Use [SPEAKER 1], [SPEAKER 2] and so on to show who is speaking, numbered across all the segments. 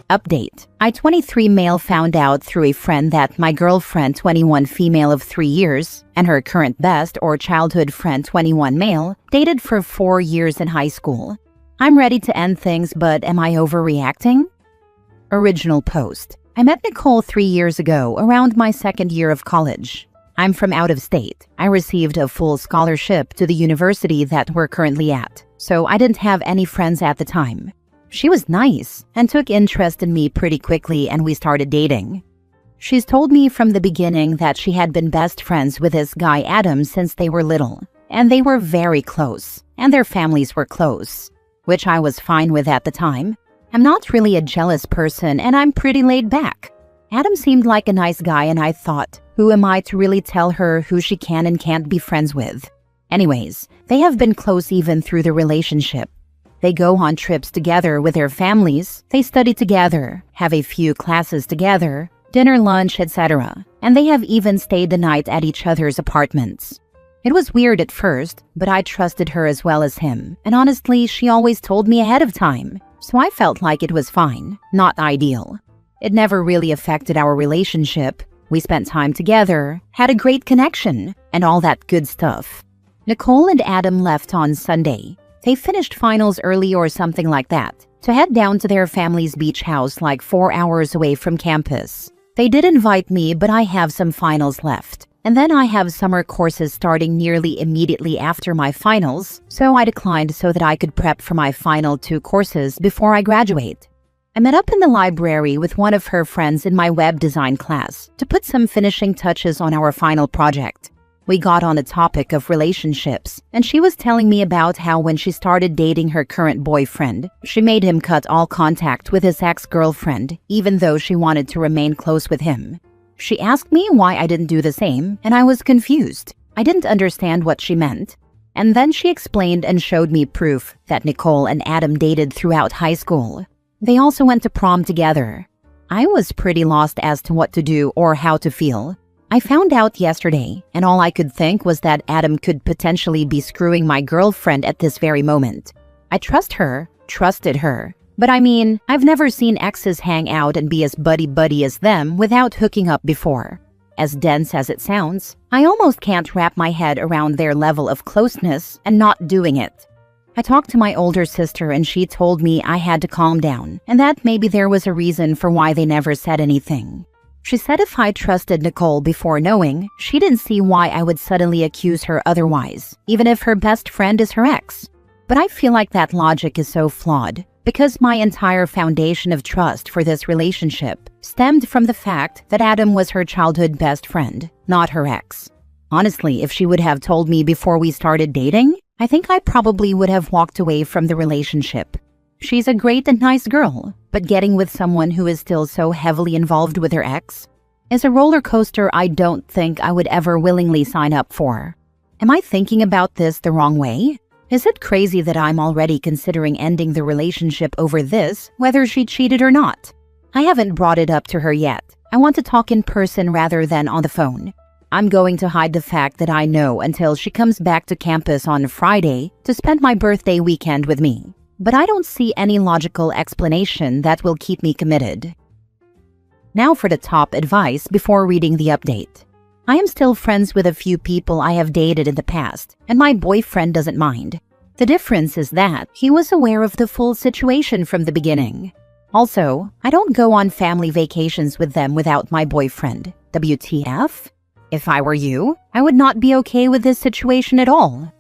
[SPEAKER 1] Update. I 23 male found out through a friend that my girlfriend 21 female of 3 years and her current best or childhood friend 21 male dated for 4 years in high school. I'm ready to end things, but am I overreacting? Original post. I met Nicole 3 years ago around my second year of college. I'm from out of state. I received a full scholarship to the university that we're currently at, so I didn't have any friends at the time. She was nice and took interest in me pretty quickly, and we started dating. She's told me from the beginning that she had been best friends with this guy Adam since they were little, and they were very close, and their families were close, which I was fine with at the time. I'm not really a jealous person, and I'm pretty laid back. Adam seemed like a nice guy, and I thought, who am I to really tell her who she can and can't be friends with? Anyways, they have been close even through the relationship. They go on trips together with their families, they study together, have a few classes together, dinner, lunch, etc. And they have even stayed the night at each other's apartments. It was weird at first, but I trusted her as well as him, and honestly, she always told me ahead of time, so I felt like it was fine, not ideal. It never really affected our relationship. We spent time together, had a great connection, and all that good stuff. Nicole and Adam left on Sunday. They finished finals early or something like that, to head down to their family's beach house like 4 hours away from campus. They did invite me, but I have some finals left. And then I have summer courses starting nearly immediately after my finals, so I declined so that I could prep for my final 2 courses before I graduate. I met up in the library with one of her friends in my web design class to put some finishing touches on our final project. We got on the topic of relationships, and she was telling me about how when she started dating her current boyfriend, she made him cut all contact with his ex-girlfriend, even though she wanted to remain close with him. She asked me why I didn't do the same, and I was confused. I didn't understand what she meant. And then she explained and showed me proof that Nicole and Adam dated throughout high school. They also went to prom together. I was pretty lost as to what to do or how to feel. I found out yesterday, and all I could think was that Adam could potentially be screwing my girlfriend at this very moment. I trusted her. But I mean, I've never seen exes hang out and be as buddy-buddy as them without hooking up before. As dense as it sounds, I almost can't wrap my head around their level of closeness and not doing it. I talked to my older sister and she told me I had to calm down and that maybe there was a reason for why they never said anything. She said if I trusted Nicole before knowing, she didn't see why I would suddenly accuse her otherwise, even if her best friend is her ex. But I feel like that logic is so flawed, because my entire foundation of trust for this relationship stemmed from the fact that Adam was her childhood best friend, not her ex. Honestly, if she would have told me before we started dating, I think I probably would have walked away from the relationship. She's a great and nice girl, but getting with someone who is still so heavily involved with her ex is a roller coaster I don't think I would ever willingly sign up for. Am I thinking about this the wrong way? Is it crazy that I'm already considering ending the relationship over this, whether she cheated or not? I haven't brought it up to her yet. I want to talk in person rather than on the phone. I'm going to hide the fact that I know until she comes back to campus on Friday to spend my birthday weekend with me. But I don't see any logical explanation that will keep me committed. Now for the top advice before reading the update. I am still friends with a few people I have dated in the past, and my boyfriend doesn't mind. The difference is that he was aware of the full situation from the beginning. Also, I don't go on family vacations with them without my boyfriend. WTF? If I were you, I would not be okay with this situation at all.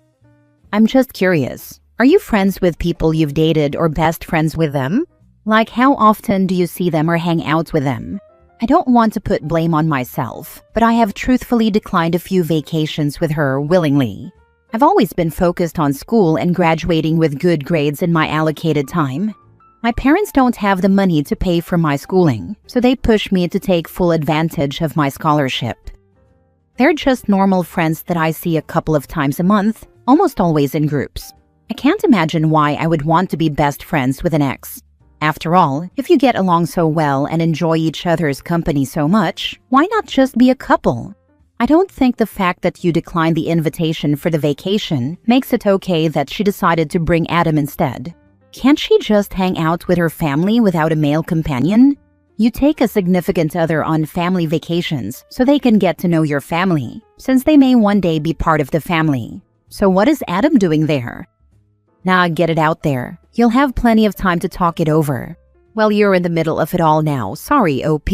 [SPEAKER 1] I'm just curious. Are you friends with people you've dated or best friends with them? Like, how often do you see them or hang out with them? I don't want to put blame on myself, but I have truthfully declined a few vacations with her willingly. I've always been focused on school and graduating with good grades in my allocated time. My parents don't have the money to pay for my schooling, so they push me to take full advantage of my scholarship. They're just normal friends that I see a couple of times a month, almost always in groups. I can't imagine why I would want to be best friends with an ex. After all, if you get along so well and enjoy each other's company so much, why not just be a couple? I don't think the fact that you declined the invitation for the vacation makes it okay that she decided to bring Adam instead. Can't she just hang out with her family without a male companion? You take a significant other on family vacations so they can get to know your family, since they may one day be part of the family. So what is Adam doing there? Nah, get it out there. You'll have plenty of time to talk it over. Well, you're in the middle of it all now. Sorry, OP.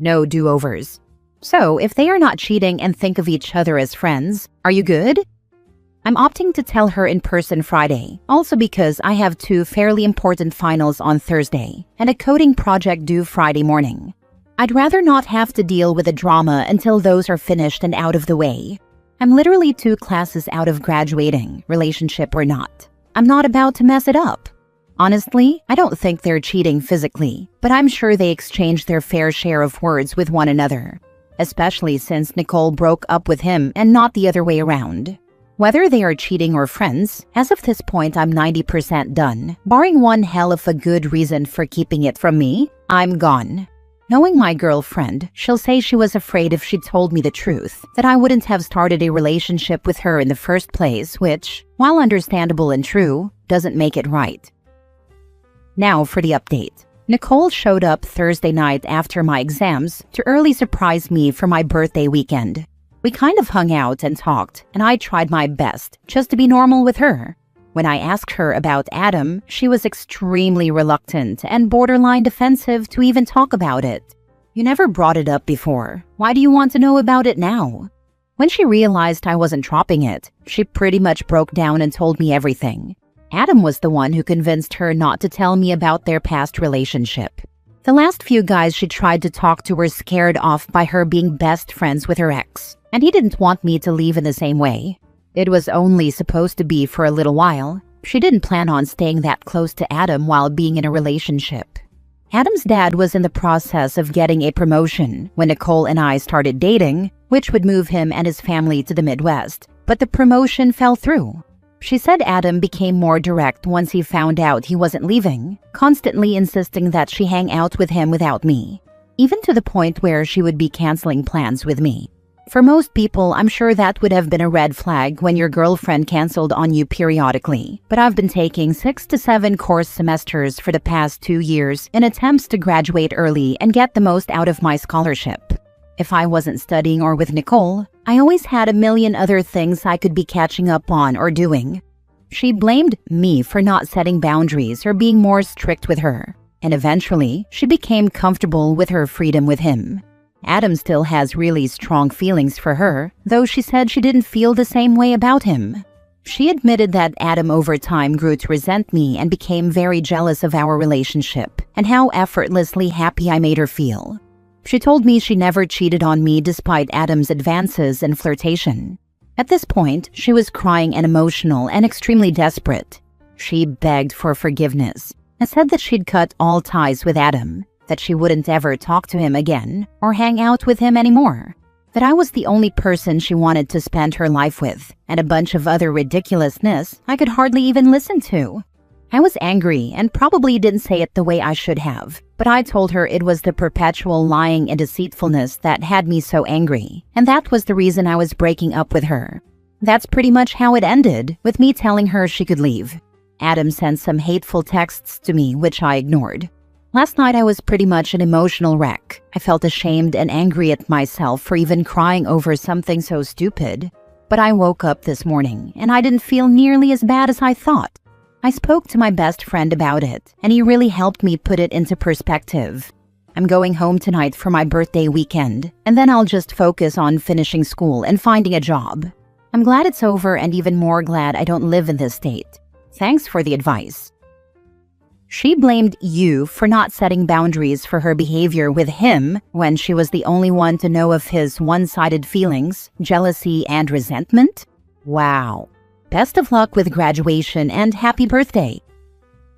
[SPEAKER 1] No do-overs. So, if they are not cheating and think of each other as friends, are you good? I'm opting to tell her in person Friday, also because I have 2 fairly important finals on Thursday and a coding project due Friday morning. I'd rather not have to deal with the drama until those are finished and out of the way. I'm literally 2 classes out of graduating, relationship or not. I'm not about to mess it up. Honestly, I don't think they're cheating physically, but I'm sure they exchange their fair share of words with one another, especially since Nicole broke up with him and not the other way around. Whether they are cheating or friends, as of this point I'm 90% done. Barring one hell of a good reason for keeping it from me, I'm gone. Knowing my girlfriend, she'll say she was afraid if she told me the truth, that I wouldn't have started a relationship with her in the first place, which, while understandable and true, doesn't make it right. Now for the update. Nicole showed up Thursday night after my exams to early surprise me for my birthday weekend. We kind of hung out and talked, and I tried my best just to be normal with her. When I asked her about Adam, she was extremely reluctant and borderline defensive to even talk about it. You never brought it up before. Why do you want to know about it now? When she realized I wasn't dropping it, she pretty much broke down and told me everything. Adam was the one who convinced her not to tell me about their past relationship. The last few guys she tried to talk to were scared off by her being best friends with her ex, and he didn't want me to leave in the same way. It was only supposed to be for a little while. She didn't plan on staying that close to Adam while being in a relationship. Adam's dad was in the process of getting a promotion when Nicole and I started dating, which would move him and his family to the Midwest, but the promotion fell through. She said Adam became more direct once he found out he wasn't leaving, constantly insisting that she hang out with him without me, even to the point where she would be canceling plans with me. For most people, I'm sure that would have been a red flag when your girlfriend canceled on you periodically, but I've been taking 6 to 7 course semesters for the past 2 years in attempts to graduate early and get the most out of my scholarship. If I wasn't studying or with Nicole, I always had a million other things I could be catching up on or doing. She blamed me for not setting boundaries or being more strict with her, and eventually, she became comfortable with her freedom with him. Adam still has really strong feelings for her, though she said she didn't feel the same way about him. She admitted that Adam over time grew to resent me and became very jealous of our relationship and how effortlessly happy I made her feel. She told me she never cheated on me despite Adam's advances and flirtation. At this point, she was crying and emotional and extremely desperate. She begged for forgiveness and said that she'd cut all ties with Adam, that she wouldn't ever talk to him again or hang out with him anymore, that I was the only person she wanted to spend her life with, and a bunch of other ridiculousness I could hardly even listen to. I was angry and probably didn't say it the way I should have, but I told her it was the perpetual lying and deceitfulness that had me so angry, and that was the reason I was breaking up with her. That's pretty much how it ended, with me telling her she could leave. Adam sent some hateful texts to me, which I ignored. Last night I was pretty much an emotional wreck. I felt ashamed and angry at myself for even crying over something so stupid. But I woke up this morning, and I didn't feel nearly as bad as I thought. I spoke to my best friend about it, and he really helped me put it into perspective. I'm going home tonight for my birthday weekend, and then I'll just focus on finishing school and finding a job. I'm glad it's over and even more glad I don't live in this state. Thanks for the advice. She blamed you for not setting boundaries for her behavior with him when she was the only one to know of his one-sided feelings, jealousy, and resentment? Wow. Best of luck with graduation and happy birthday.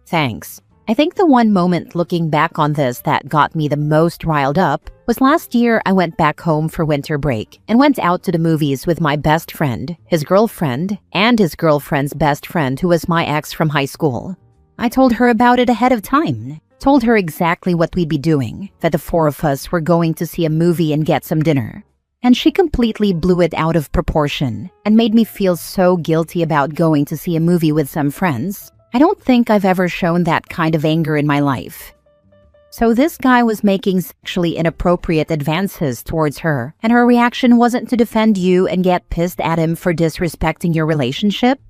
[SPEAKER 1] Thanks. I think the one moment looking back on this that got me the most riled up was last year. I went back home for winter break and went out to the movies with my best friend, his girlfriend, and his girlfriend's best friend who was my ex from high school. I told her about it ahead of time, told her exactly what we'd be doing, that the 4 of us were going to see a movie and get some dinner. And she completely blew it out of proportion and made me feel so guilty about going to see a movie with some friends. I don't think I've ever shown that kind of anger in my life. So this guy was making sexually inappropriate advances towards her, and her reaction wasn't to defend you and get pissed at him for disrespecting your relationship?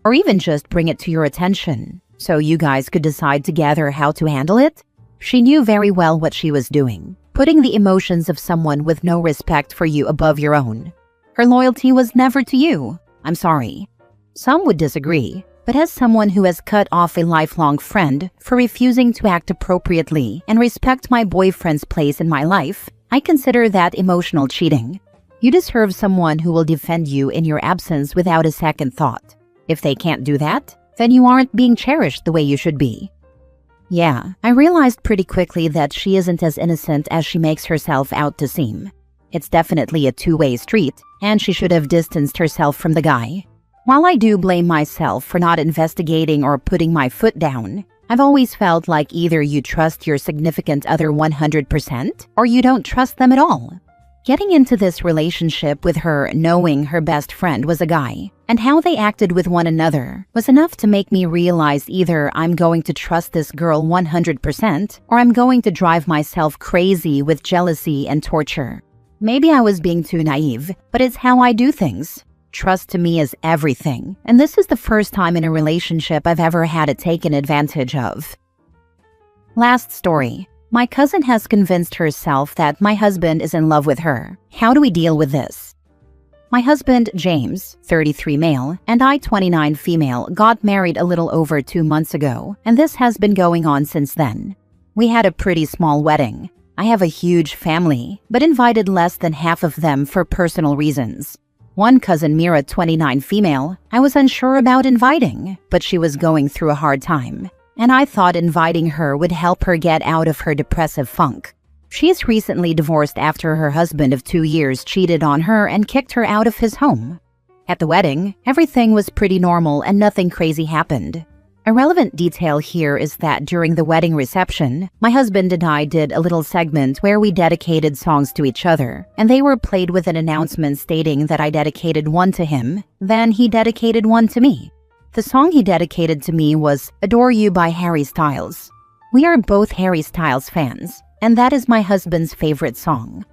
[SPEAKER 1] Or even just bring it to your attention, so you guys could decide together how to handle it? She knew very well what she was doing, putting the emotions of someone with no respect for you above your own. Her loyalty was never to you. I'm sorry. Some would disagree, but as someone who has cut off a lifelong friend for refusing to act appropriately and respect my boyfriend's place in my life, I consider that emotional cheating. You deserve someone who will defend you in your absence without a second thought. If they can't do that, then you aren't being cherished the way you should be. Yeah, I realized pretty quickly that she isn't as innocent as she makes herself out to seem. It's definitely a two-way street, and she should have distanced herself from the guy. While I do blame myself for not investigating or putting my foot down, I've always felt like either you trust your significant other 100% or you don't trust them at all. Getting into this relationship with her knowing her best friend was a guy, and how they acted with one another was enough to make me realize either I'm going to trust this girl 100% or I'm going to drive myself crazy with jealousy and torture. Maybe I was being too naive, but it's how I do things. Trust to me is everything, and this is the first time in a relationship I've ever had it taken advantage of. Last story. My cousin has convinced herself that my husband is in love with her. How do we deal with this? My husband, James, 33 male, and I, 29 female, got married a little over 2 months ago, and this has been going on since then. We had a pretty small wedding. I have a huge family, but invited less than half of them for personal reasons. One cousin, Mira, 29 female, I was unsure about inviting, but she was going through a hard time, and I thought inviting her would help her get out of her depressive funk. She is recently divorced after her husband of 2 years cheated on her and kicked her out of his home. At the wedding, everything was pretty normal and nothing crazy happened. A relevant detail here is that during the wedding reception, my husband and I did a little segment where we dedicated songs to each other, and they were played with an announcement stating that I dedicated one to him, then he dedicated one to me. The song he dedicated to me was Adore You by Harry Styles. We are both Harry Styles fans, and that is my husband's favorite song.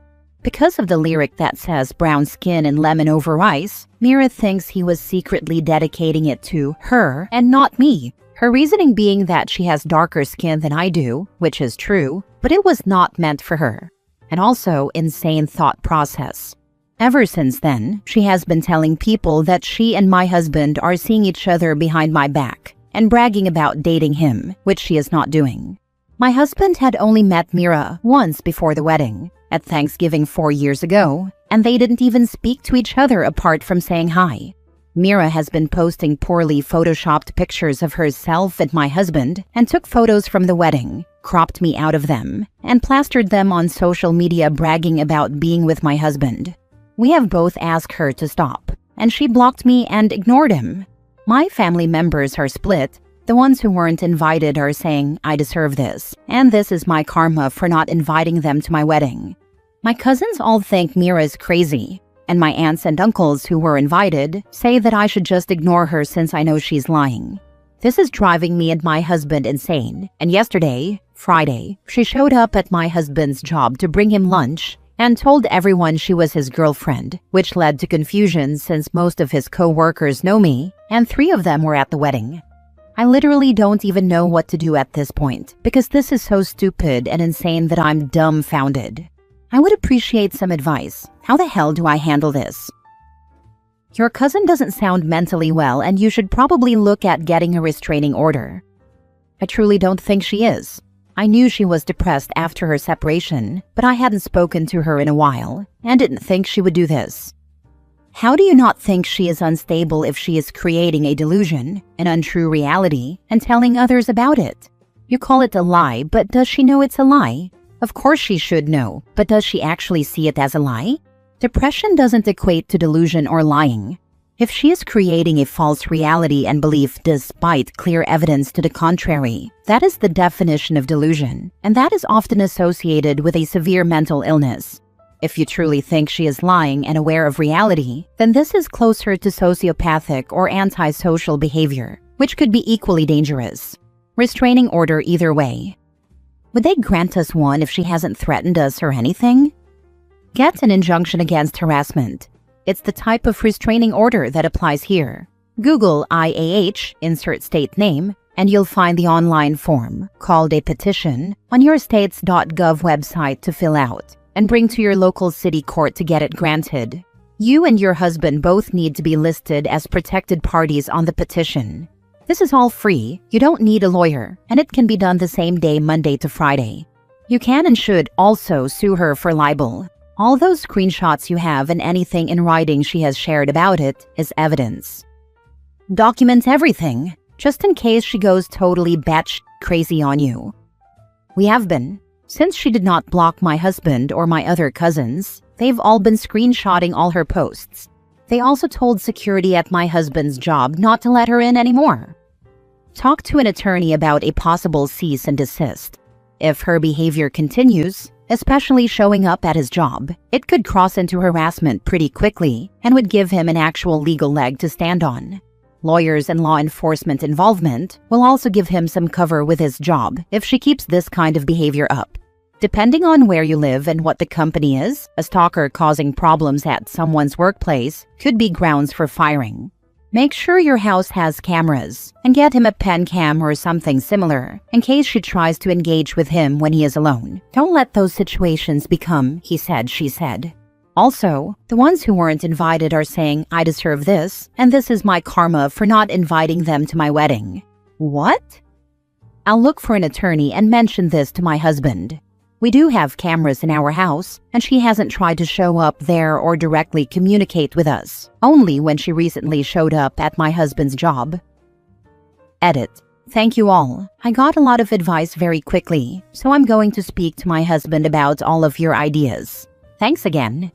[SPEAKER 1] Because of the lyric that says brown skin and lemon over ice, Mira thinks he was secretly dedicating it to her and not me. Her reasoning being that she has darker skin than I do, which is true, but it was not meant for her. And also, insane thought process. Ever since then, she has been telling people that she and my husband are seeing each other behind my back and bragging about dating him, which she is not doing. My husband had only met Mira once before the wedding, at Thanksgiving 4 years ago, and they didn't even speak to each other apart from saying hi. Mira has been posting poorly photoshopped pictures of herself and my husband and took photos from the wedding, cropped me out of them, and plastered them on social media bragging about being with my husband. We have both asked her to stop, and she blocked me and ignored him. My family members are split. The ones who weren't invited are saying, I deserve this, and this is my karma for not inviting them to my wedding. My cousins all think Mira is crazy, and my aunts and uncles who were invited say that I should just ignore her since I know she's lying. This is driving me and my husband insane, and yesterday, Friday, she showed up at my husband's job to bring him lunch and told everyone she was his girlfriend, which led to confusion since most of his co-workers know me, and 3 of them were at the wedding. I literally don't even know what to do at this point, because this is so stupid and insane that I'm dumbfounded. I would appreciate some advice. How the hell do I handle this? Your cousin doesn't sound mentally well, and you should probably look at getting a restraining order. I truly don't think she is. I knew she was depressed after her separation, but I hadn't spoken to her in a while, and didn't think she would do this. How do you not think she is unstable if she is creating a delusion, an untrue reality, and telling others about it? You call it a lie, but does she know it's a lie? Of course she should know, but does she actually see it as a lie? Depression doesn't equate to delusion or lying. If she is creating a false reality and belief despite clear evidence to the contrary, that is the definition of delusion, and that is often associated with a severe mental illness. If you truly think she is lying and aware of reality, then this is closer to sociopathic or antisocial behavior. which could be equally dangerous. Restraining order either way. Would they grant us one if she hasn't threatened us or anything? Get an injunction against harassment. It's the type of restraining order that applies here. Google IAH, insert state name, and you'll find the online form, called a petition, on your states.gov website to fill out and bring to your local city court to get it granted. You and your husband both need to be listed as protected parties on the petition. This is all free, you don't need a lawyer, and it can be done the same day, Monday to Friday. You can and should also sue her for libel. All those screenshots you have and anything in writing she has shared about it is evidence. Document everything, just in case she goes totally batshit crazy on you. We have been. Since she did not block my husband or my other cousins, they've all been screenshotting all her posts. They also told security at my husband's job not to let her in anymore. Talk to an attorney about a possible cease and desist. If her behavior continues, especially showing up at his job, it could cross into harassment pretty quickly and would give him an actual legal leg to stand on. Lawyers and law enforcement involvement will also give him some cover with his job if she keeps this kind of behavior up. Depending on where you live and what the company is, a stalker causing problems at someone's workplace could be grounds for firing. Make sure your house has cameras and get him a pen cam or something similar in case she tries to engage with him when he is alone. Don't let those situations become he said, she said. Also, the ones who weren't invited are saying, I deserve this, and this is my karma for not inviting them to my wedding. What? I'll look for an attorney and mention this to my husband. We do have cameras in our house, and she hasn't tried to show up there or directly communicate with us, only when she recently showed up at my husband's job. Edit. Thank you all. I got a lot of advice very quickly, so I'm going to speak to my husband about all of your ideas. Thanks again.